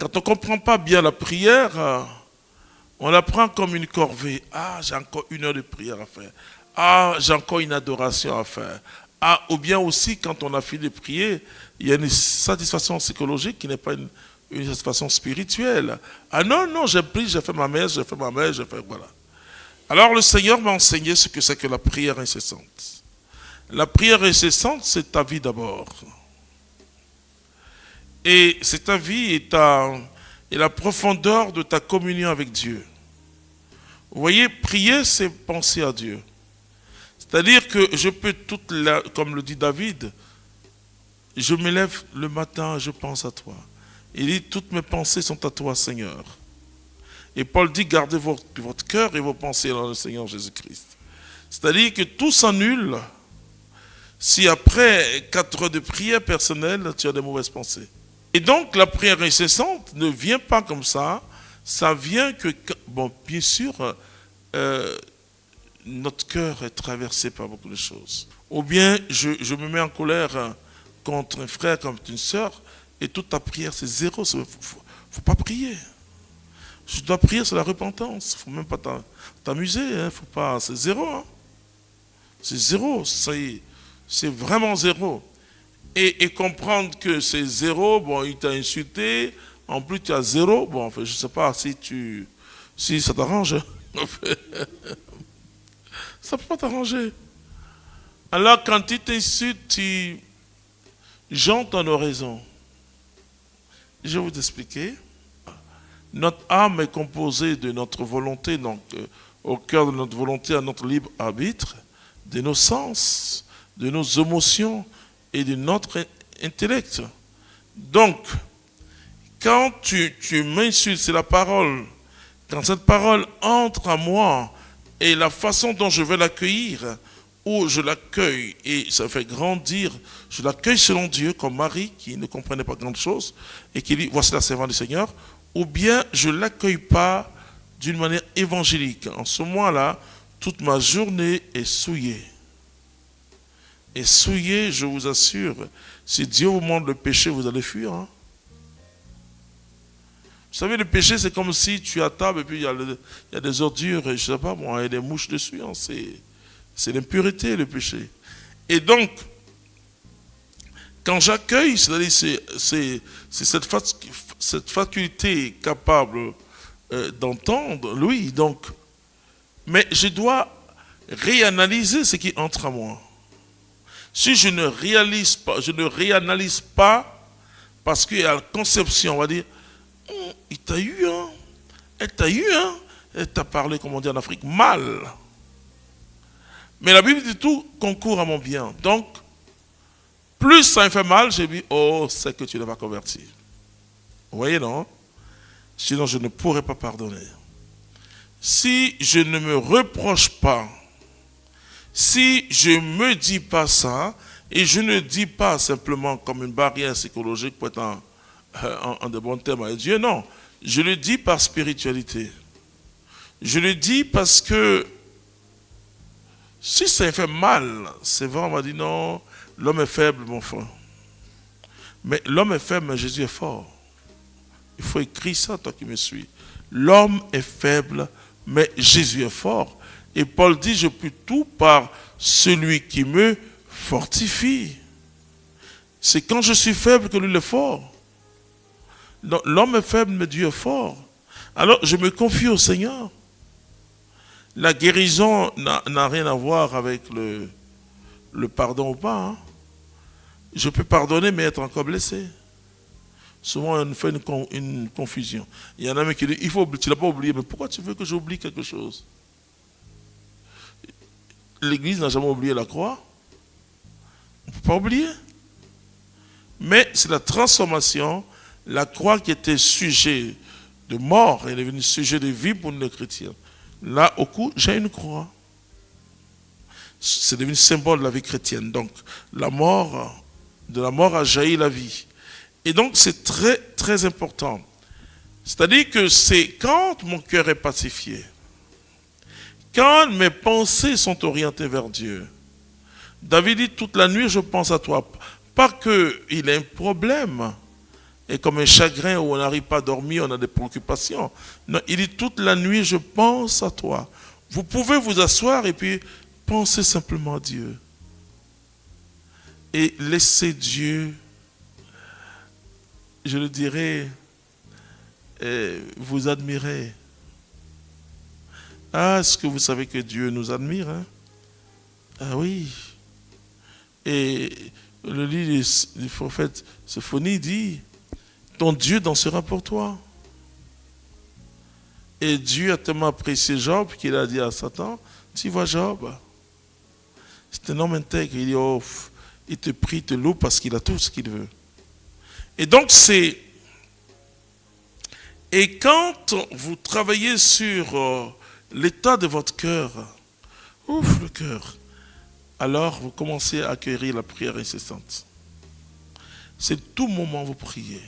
Quand on ne comprend pas bien la prière, on la prend comme une corvée. Ah, j'ai encore 1 heure de prière à faire. Ah, j'ai encore une adoration à faire. Ah, ou bien aussi, quand on a fini de prier, il y a une satisfaction psychologique qui n'est pas une satisfaction spirituelle. Ah non, non, j'ai prié, j'ai fait ma messe, j'ai fait ma messe, j'ai fait... Voilà. Alors le Seigneur m'a enseigné ce que c'est que la prière incessante. La prière incessante, c'est ta vie d'abord. Et c'est ta vie et la profondeur de ta communion avec Dieu. Vous voyez, prier, c'est penser à Dieu. C'est-à-dire que je peux comme le dit David, je me lève le matin, je pense à toi. Il dit, toutes mes pensées sont à toi, Seigneur. Et Paul dit, gardez votre cœur et vos pensées dans le Seigneur Jésus-Christ. C'est-à-dire que tout s'annule si après 4 heures de prière personnelle, tu as des mauvaises pensées. Et donc, la prière incessante ne vient pas comme ça. Ça vient que, bon, bien sûr, notre cœur est traversé par beaucoup de choses. Ou bien, je me mets en colère contre un frère, contre une sœur, et toute ta prière, c'est zéro. Il ne faut pas prier. Je dois prier sur la repentance. Il ne faut même pas t'amuser. Hein. Faut pas, c'est zéro. Hein. C'est zéro. C'est vraiment zéro. Et comprendre que c'est zéro, bon, il t'a insulté, en plus tu as zéro, bon, en fait, je ne sais pas si ça t'arrange. En fait. Ça ne peut pas t'arranger. Alors quand il t'insulte, j'entends ton oraison. Je vais vous expliquer. Notre âme est composée de notre volonté, donc au cœur de notre volonté, à notre libre arbitre, de nos sens, de nos émotions et de notre intellect. Donc, quand tu m'insultes, c'est la parole. Quand cette parole entre à moi et la façon dont je vais l'accueillir, ou je l'accueille et ça fait grandir, je l'accueille selon Dieu, comme Marie qui ne comprenait pas grand chose et qui dit, voici la servante du Seigneur, ou bien je ne l'accueille pas d'une manière évangélique. En ce moment-là, toute ma journée est souillée. Et souillée, je vous assure, si Dieu vous montre le péché, vous allez fuir. Hein? Vous savez, le péché, c'est comme si tu es à table et puis il y a des ordures, et je ne sais pas, bon, il y a des mouches dessus. Hein? C'est l'impureté, le péché. Et donc, quand j'accueille, c'est-à-dire c'est cette faculté capable d'entendre, oui, donc, mais je dois réanalyser ce qui entre à moi. Si je ne réanalyse pas, parce qu'il y a la conception, on va dire, il t'a eu, hein, elle t'a eu, hein, elle t'a parlé, comme on dit en Afrique, mal. Mais la Bible dit tout concourt à mon bien. Donc, plus ça me fait mal, j'ai dit, oh, c'est que tu n'es pas converti. Vous voyez, non? Sinon, je ne pourrais pas pardonner. Si je ne me reproche pas, si je ne me dis pas ça, et je ne dis pas simplement comme une barrière psychologique pour être en de bons termes avec Dieu, non. Je le dis par spiritualité. Je le dis parce que si ça fait mal, c'est vrai, on m'a dit non, l'homme est faible, mon frère. Mais l'homme est faible, mais Jésus est fort. Il faut écrire ça, toi qui me suis. L'homme est faible, mais Jésus est fort. Et Paul dit, je puis tout par celui qui me fortifie. C'est quand je suis faible que lui est fort. Donc, l'homme est faible, mais Dieu est fort. Alors, je me confie au Seigneur. La guérison n'a rien à voir avec le pardon ou pas. Hein. Je peux pardonner, mais être encore blessé. Souvent, on fait une confusion. Il y en a même qui disent, tu ne l'as pas oublié, mais pourquoi tu veux que j'oublie quelque chose? L'Église n'a jamais oublié la croix. On ne peut pas oublier. Mais c'est la transformation. La croix qui était sujet de mort est devenue sujet de vie pour nous les chrétiens. Là, au cou, j'ai une croix. C'est devenu symbole de la vie chrétienne. Donc, de la mort a jailli la vie. Et donc, c'est très, très important. C'est-à-dire que c'est quand mon cœur est pacifié, quand mes pensées sont orientées vers Dieu. David dit, toute la nuit, je pense à toi. Pas qu'il ait un problème. est comme un chagrin où on n'arrive pas à dormir, on a des préoccupations. Non, il dit toute la nuit, je pense à toi. Vous pouvez vous asseoir et puis penser simplement à Dieu. Et laisser Dieu, je le dirais, vous admirer. Ah, est-ce que vous savez que Dieu nous admire, hein? Ah oui. Et le livre du prophète Sophonie dit, ton Dieu dansera pour toi. Et Dieu a tellement apprécié Job qu'il a dit à Satan, tu vois Job, c'est un homme intègre. Il dit, oh, il te prie, il te loue parce qu'il a tout ce qu'il veut. Et donc et quand vous travaillez sur l'état de votre cœur, le cœur, alors vous commencez à acquérir la prière incessante. C'est tout moment vous priez.